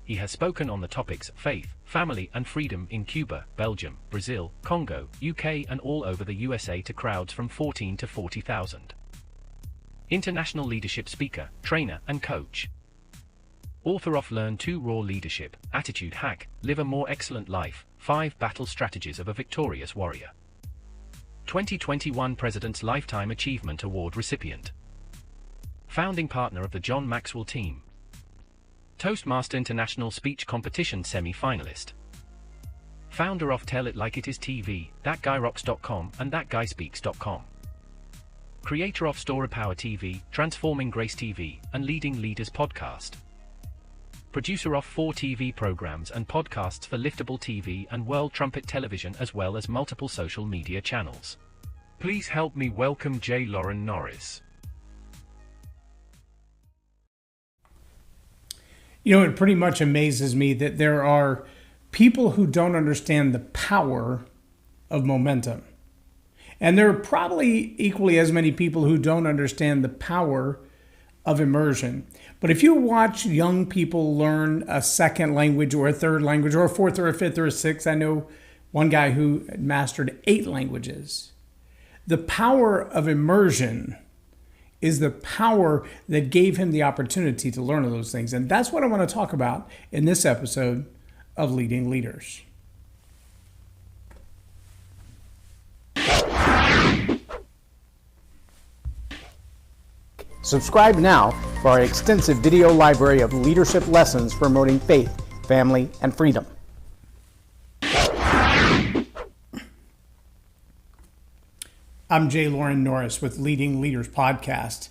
He has spoken on the topics faith, family and freedom in Cuba, Belgium, Brazil, Congo, UK and all over the USA to crowds from 14 to 40,000. International leadership speaker, trainer and coach. Author of Learn to Raw Leadership, Attitude Hack, Live a More Excellent Life, 5 Battle Strategies of a Victorious Warrior. 2021 President's Lifetime Achievement Award recipient. Founding partner of the John Maxwell team. Toastmaster International Speech Competition semi-finalist. Founder of Tell It Like It Is TV, ThatGuyRocks.com and ThatGuySpeaks.com. Creator of Story Power TV, Transforming Grace TV, and Leading Leaders Podcast. Producer of 4 TV programs and podcasts for Liftable TV and World Trumpet Television as well as multiple social media channels. Please help me welcome J. Loren Norris. You know, it pretty much amazes me that there are people who don't understand the power of momentum. And there are probably equally as many people who don't understand the power of immersion. But if you watch young people learn a second language or a third language or a fourth or a fifth or a sixth, I know one guy who mastered 8 languages. The power of immersion is the power that gave him the opportunity to learn those things. And that's what I want to talk about in this episode of Leading Leaders. Subscribe now for our extensive video library of leadership lessons promoting faith, family, and freedom. I'm J. Loren Norris with Leading Leaders Podcast.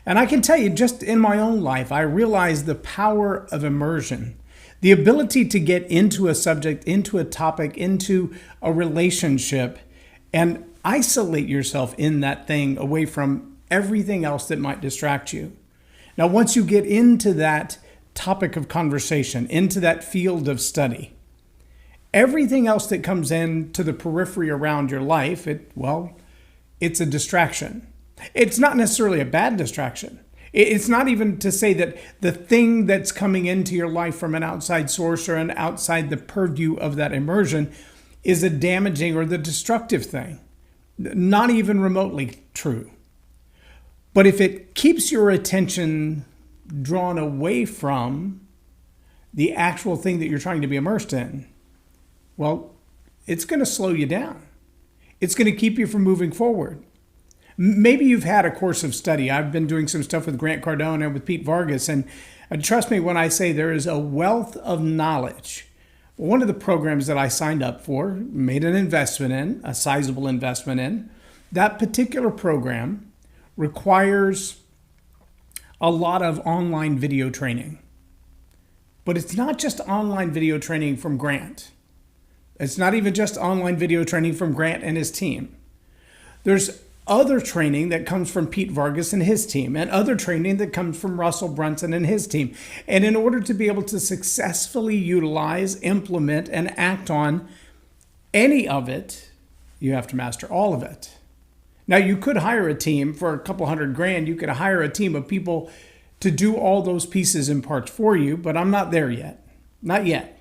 And I can tell you, just in my own life, I realized the power of immersion. The ability to get into a subject, into a topic, into a relationship, and isolate yourself in that thing away from everything else that might distract you. Now, once you get into that topic of conversation, into that field of study, everything else that comes into the periphery around your life, it's a distraction. It's not necessarily a bad distraction. It's not even to say that the thing that's coming into your life from an outside source or an outside the purview of that immersion is a damaging or the destructive thing. Not even remotely true. But if it keeps your attention drawn away from the actual thing that you're trying to be immersed in, well, it's going to slow you down. It's going to keep you from moving forward. Maybe you've had a course of study. I've been doing some stuff with Grant Cardone and with Pete Vargas, and trust me when I say there is a wealth of knowledge. One of the programs that I signed up for, made an investment in, a sizable investment in, that particular program requires a lot of online video training. But it's not just online video training from Grant. It's not even just online video training from Grant and his team. There's other training that comes from Pete Vargas and his team, and other training that comes from Russell Brunson and his team. And in order to be able to successfully utilize, implement, and act on any of it, you have to master all of it. Now, you could hire a team for a couple $100,000. You could hire a team of people to do all those pieces and parts for you, but I'm not there yet. Not yet.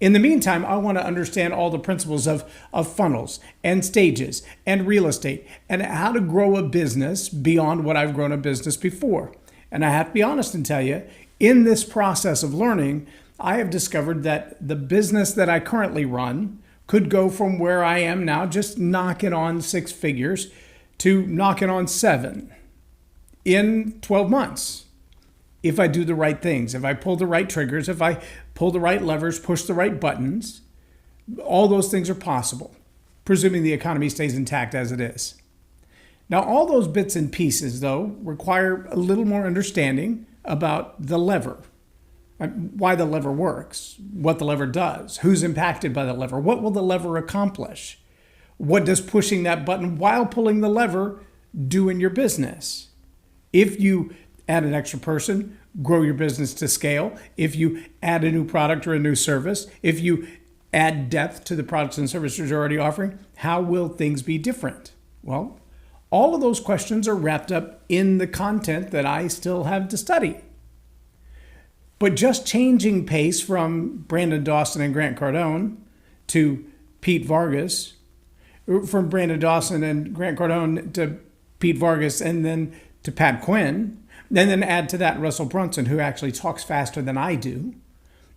In the meantime, I want to understand all the principles of funnels and stages and real estate and how to grow a business beyond what I've grown a business before. And I have to be honest and tell you, in this process of learning, I have discovered that the business that I currently run could go from where I am now, just knocking on 6 figures, to knocking on 7 in 12 months. If I do the right things, if I pull the right triggers, if I pull the right levers, push the right buttons, all those things are possible, presuming the economy stays intact as it is. Now, all those bits and pieces, though, require a little more understanding about the lever. Why the lever works, what the lever does, who's impacted by the lever, what will the lever accomplish, what does pushing that button while pulling the lever do in your business. If you add an extra person, grow your business to scale. If you add a new product or a new service, if you add depth to the products and services you're already offering, how will things be different? Well, all of those questions are wrapped up in the content that I still have to study. But just changing pace from Brandon Dawson and Grant Cardone to Pete Vargas, from Brandon Dawson and Grant Cardone to Pete Vargas, and then to Pat Quinn, and then add to that Russell Brunson, who actually talks faster than I do.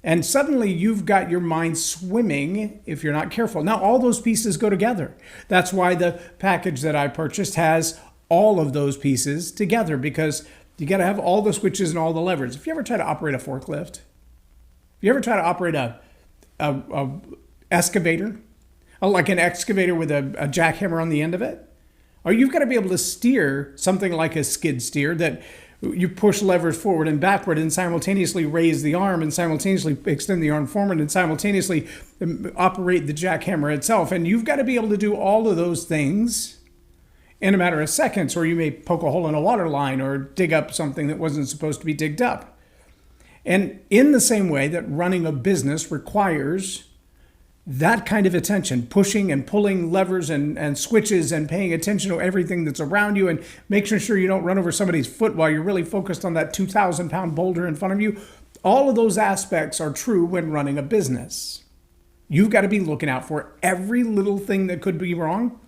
And suddenly you've got your mind swimming if you're not careful. Now, all those pieces go together. That's why the package that I purchased has all of those pieces together, because you got to have all the switches and all the levers. If you ever try to operate a forklift, if you ever try to operate a excavator, like an excavator with a jackhammer on the end of it, or you've got to be able to steer something like a skid steer that you push levers forward and backward and simultaneously raise the arm and simultaneously extend the arm forward and simultaneously operate the jackhammer itself. And you've got to be able to do all of those things in a matter of seconds, or you may poke a hole in a water line or dig up something that wasn't supposed to be digged up. And in the same way that running a business requires that kind of attention, pushing and pulling levers and switches and paying attention to everything that's around you and making sure you don't run over somebody's foot while you're really focused on that 2,000-pound boulder in front of you. All of those aspects are true when running a business. You've got to be looking out for every little thing that could be wrong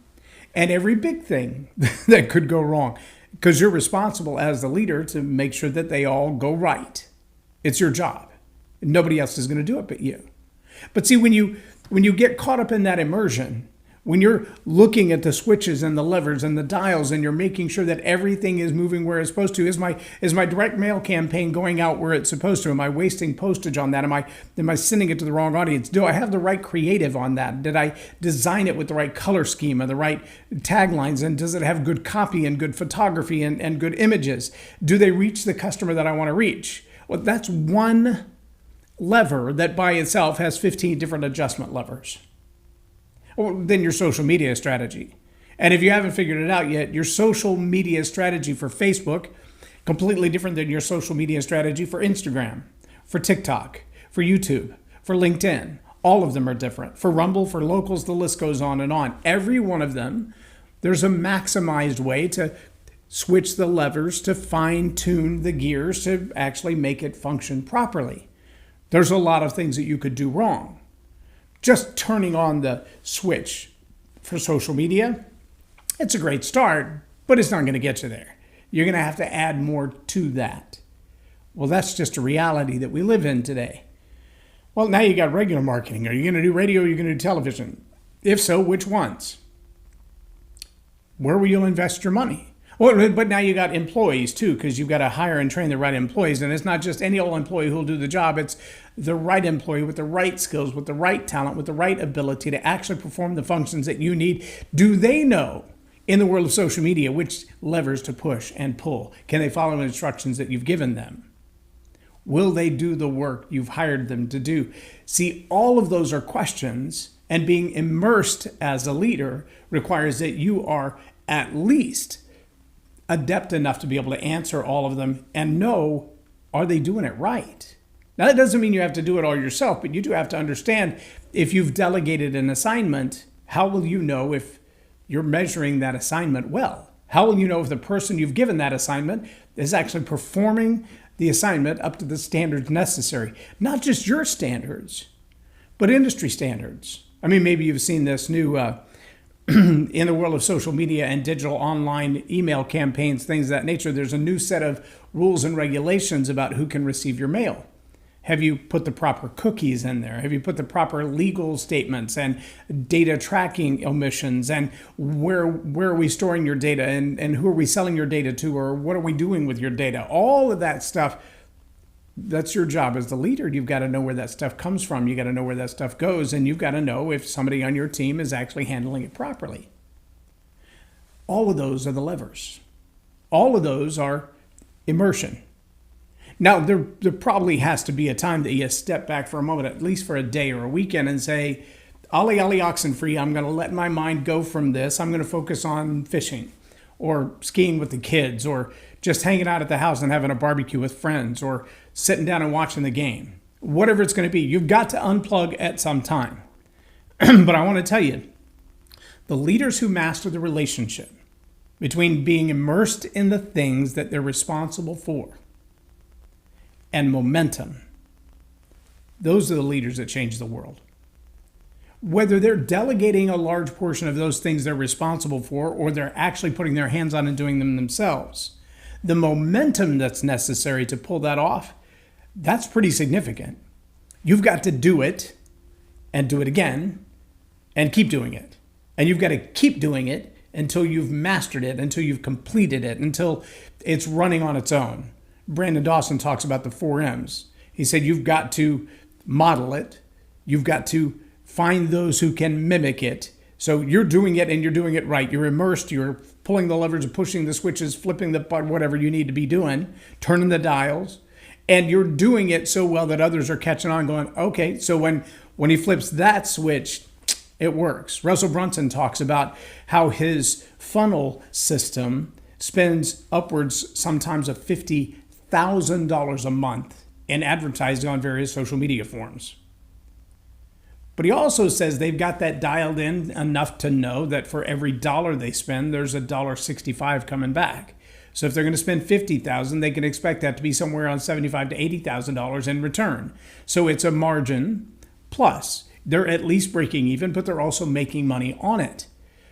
and every big thing that could go wrong, because you're responsible as the leader to make sure that they all go right. It's your job. Nobody else is going to do it but you. But see, when you get caught up in that immersion, when you're looking at the switches and the levers and the dials and you're making sure that everything is moving where it's supposed to, is my direct mail campaign going out where it's supposed to? Am I wasting postage on that? Am I sending it to the wrong audience? Do I have the right creative on that? Did I design it with the right color scheme and the right taglines? And does it have good copy and good photography and good images? Do they reach the customer that I want to reach? Well, that's one lever that by itself has 15 different adjustment levers. Or then your social media strategy. And if you haven't figured it out yet, your social media strategy for Facebook, completely different than your social media strategy for Instagram, for TikTok, for YouTube, for LinkedIn. All of them are different. For Rumble, for locals, the list goes on and on. Every one of them, there's a maximized way to switch the levers to fine-tune the gears to actually make it function properly. There's a lot of things that you could do wrong. Just turning on the switch for social media, it's a great start, but it's not going to get you there. You're going to have to add more to that. Well, that's just a reality that we live in today. Well, now you got regular marketing. Are you going to do radio or are you going to do television? If so, which ones? Where will you invest your money? Well, but now you got employees too, because you've got to hire and train the right employees. And it's not just any old employee who'll do the job. It's the right employee with the right skills, with the right talent, with the right ability to actually perform the functions that you need. Do they know in the world of social media which levers to push and pull? Can they follow the instructions that you've given them? Will they do the work you've hired them to do? See, all of those are questions, and being immersed as a leader requires that you are at least adept enough to be able to answer all of them and know, are they doing it right? Now, that doesn't mean you have to do it all yourself, but you do have to understand, if you've delegated an assignment, how will you know if you're measuring that assignment well? How will you know if the person you've given that assignment is actually performing the assignment up to the standards necessary? Not just your standards, but industry standards. I mean, maybe you've seen this new in the world of social media and digital online email campaigns, things of that nature. There's a new set of rules and regulations about who can receive your mail. Have you put the proper cookies in there? Have you put the proper legal statements and data tracking omissions? And where are we storing your data? And who are we selling your data to? Or what are we doing with your data? All of that stuff, that's your job as the leader. You've got to know where that stuff comes from. You got to know where that stuff goes. And you've got to know if somebody on your team is actually handling it properly. All of those are the levers. All of those are immersion. Now, there probably has to be a time that you step back for a moment, at least for a day or a weekend, and say, ollie, ollie, oxen free, I'm going to let my mind go from this. I'm going to focus on fishing or skiing with the kids or just hanging out at the house and having a barbecue with friends or sitting down and watching the game. Whatever it's going to be, you've got to unplug at some time. But I want to tell you, the leaders who master the relationship between being immersed in the things that they're responsible for and momentum those are the leaders that change the world. Whether they're delegating a large portion of those things they're responsible for, or they're actually putting their hands on and doing them themselves, the momentum that's necessary to pull that off, that's pretty significant. You've got to do it and do it again and keep doing it. And you've got to keep doing it until you've mastered it, until you've completed it, until it's running on its own. Brandon Dawson talks about the 4 M's. He said you've got to model it. You've got to find those who can mimic it. So you're doing it and you're doing it right. You're immersed. You're pulling the levers, pushing the switches, flipping the button, whatever you need to be doing, turning the dials. And you're doing it so well that others are catching on going, okay, so when he flips that switch, it works. Russell Brunson talks about how his funnel system spends upwards sometimes of $50,000 a month in advertising on various social media forms. But he also says they've got that dialed in enough to know that for every dollar they spend, there's $1.65 coming back. So if they're going to spend $50,000, they can expect that to be somewhere around $75,000 to $80,000 in return. So it's a margin plus. They're at least breaking even, but they're also making money on it.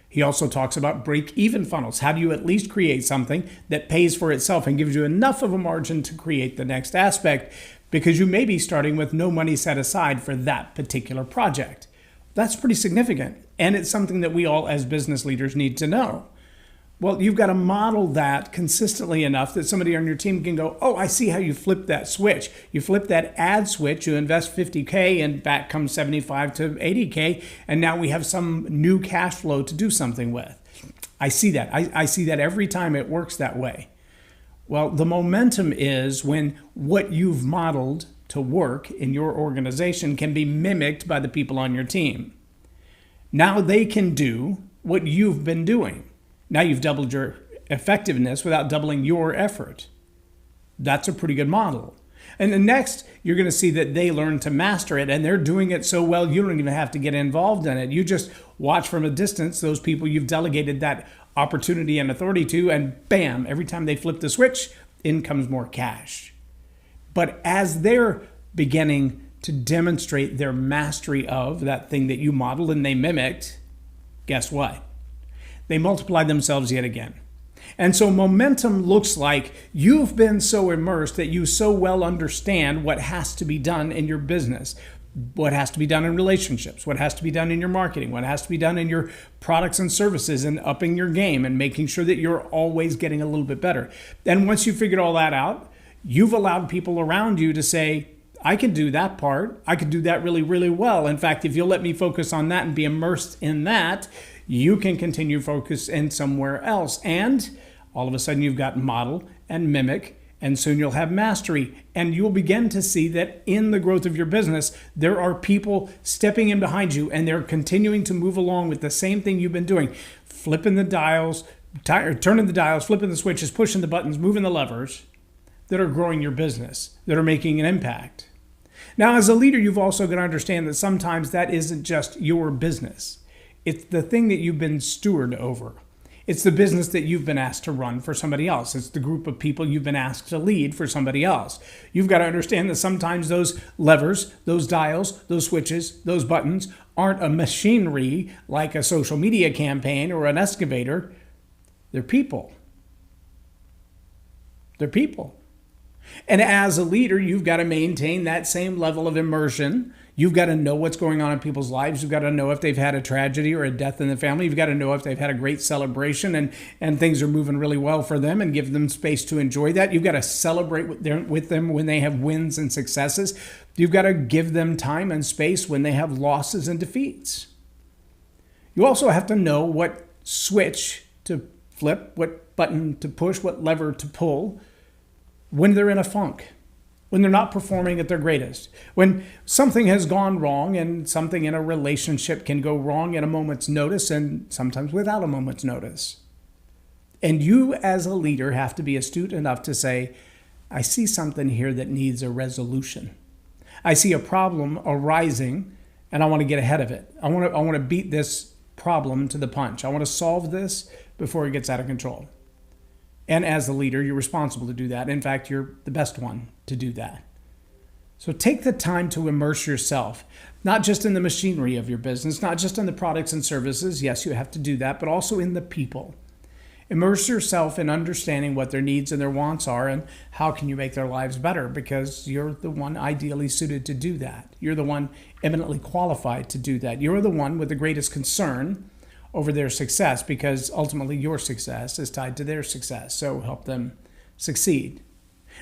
He also talks about break-even funnels. How do you at least create something that pays for itself and gives you enough of a margin to create the next aspect? Because you may be starting with no money set aside for that particular project. That's pretty significant. And it's something that we all as business leaders need to know. Well, you've got to model that consistently enough that somebody on your team can go, oh, I see how you flip that switch. You flip that ad switch, you invest $50K and back comes $75 to $80K. And now we have some new cash flow to do something with. I see that. I see that every time it works that way. Well, the momentum is when what you've modeled to work in your organization can be mimicked by the people on your team. Now they can do what you've been doing. Now you've doubled your effectiveness without doubling your effort. That's a pretty good model. And then next, you're going to see that they learn to master it, and they're doing it so well you don't even have to get involved in it. You just watch from a distance those people you've delegated that opportunity and authority to, and bam, every time they flip the switch, in comes more cash. But as they're beginning to demonstrate their mastery of that thing that you modeled and they mimicked, guess what? They multiply themselves yet again. And so momentum looks like you've been so immersed that you so well understand what has to be done in your business, what has to be done in relationships, what has to be done in your marketing, what has to be done in your products and services, and upping your game and making sure that you're always getting a little bit better. And once you figured all that out, you've allowed people around you to say, I can do that part. I can do that really, really well. In fact, if you'll let me focus on that and be immersed in that, you can continue focus in somewhere else. And all of a sudden you've got model and mimic, and soon you'll have mastery. And you'll begin to see that in the growth of your business, there are people stepping in behind you and they're continuing to move along with the same thing you've been doing, flipping the dials, turning the dials, flipping the switches, pushing the buttons, moving the levers that are growing your business, that are making an impact. Now, as a leader, you've also got to understand that sometimes that isn't just your business. It's the thing that you've been steward over. It's the business that you've been asked to run for somebody else. It's the group of people you've been asked to lead for somebody else. You've got to understand that sometimes those levers, those dials, those switches, those buttons aren't a machinery like a social media campaign or an excavator. They're people. They're people. And as a leader, you've got to maintain that same level of immersion. You've got to know what's going on in people's lives. You've got to know if they've had a tragedy or a death in the family. You've got to know if they've had a great celebration and things are moving really well for them, and give them space to enjoy that. You've got to celebrate with them when they have wins and successes. You've got to give them time and space when they have losses and defeats. You also have to know what switch to flip, what button to push, what lever to pull when they're in a funk, when they're not performing at their greatest, when something has gone wrong, and something in a relationship can go wrong at a moment's notice and sometimes without a moment's notice. And you as a leader have to be astute enough to say, I see something here that needs a resolution. I see a problem arising and I want to get ahead of it. I want to beat this problem to the punch. I want to solve this before it gets out of control. And as the leader, you're responsible to do that. In fact, you're the best one to do that. So take the time to immerse yourself, not just in the machinery of your business, not just in the products and services. Yes, you have to do that, but also in the people. Immerse yourself in understanding what their needs and their wants are and how can you make their lives better, because you're the one ideally suited to do that. You're the one eminently qualified to do that. You're the one with the greatest concern over their success, because ultimately your success is tied to their success. So help them succeed.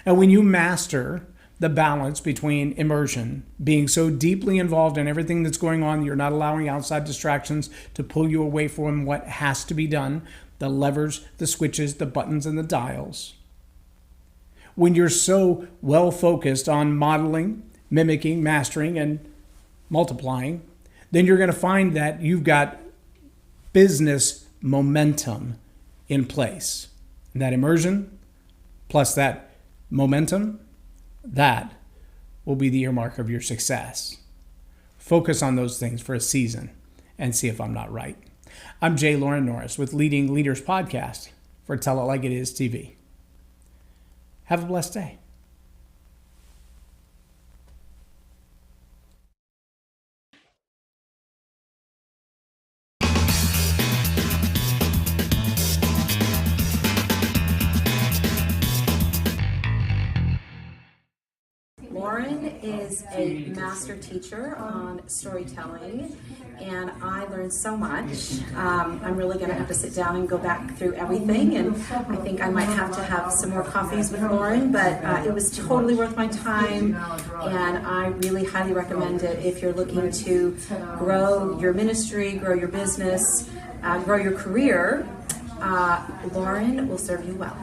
And when you master the balance between immersion, being so deeply involved in everything that's going on, you're not allowing outside distractions to pull you away from what has to be done, the levers, the switches, the buttons, and the dials. When you're so well focused on modeling, mimicking, mastering, and multiplying, then you're going to find that you've got business momentum in place. And that immersion plus that momentum, that will be the earmark of your success. Focus on those things for a season and see if I'm not right. I'm Loren Norris with Leading Leaders Podcast for Tell It Like It Is TV. Have a blessed day. Loren is a master teacher on storytelling, and I learned so much. I'm really going to have to sit down and go back through everything, and I think I might have to have some more coffees with Loren, but it was totally worth my time, and I really highly recommend it if you're looking to grow your ministry, grow your business, grow your career. Loren will serve you well.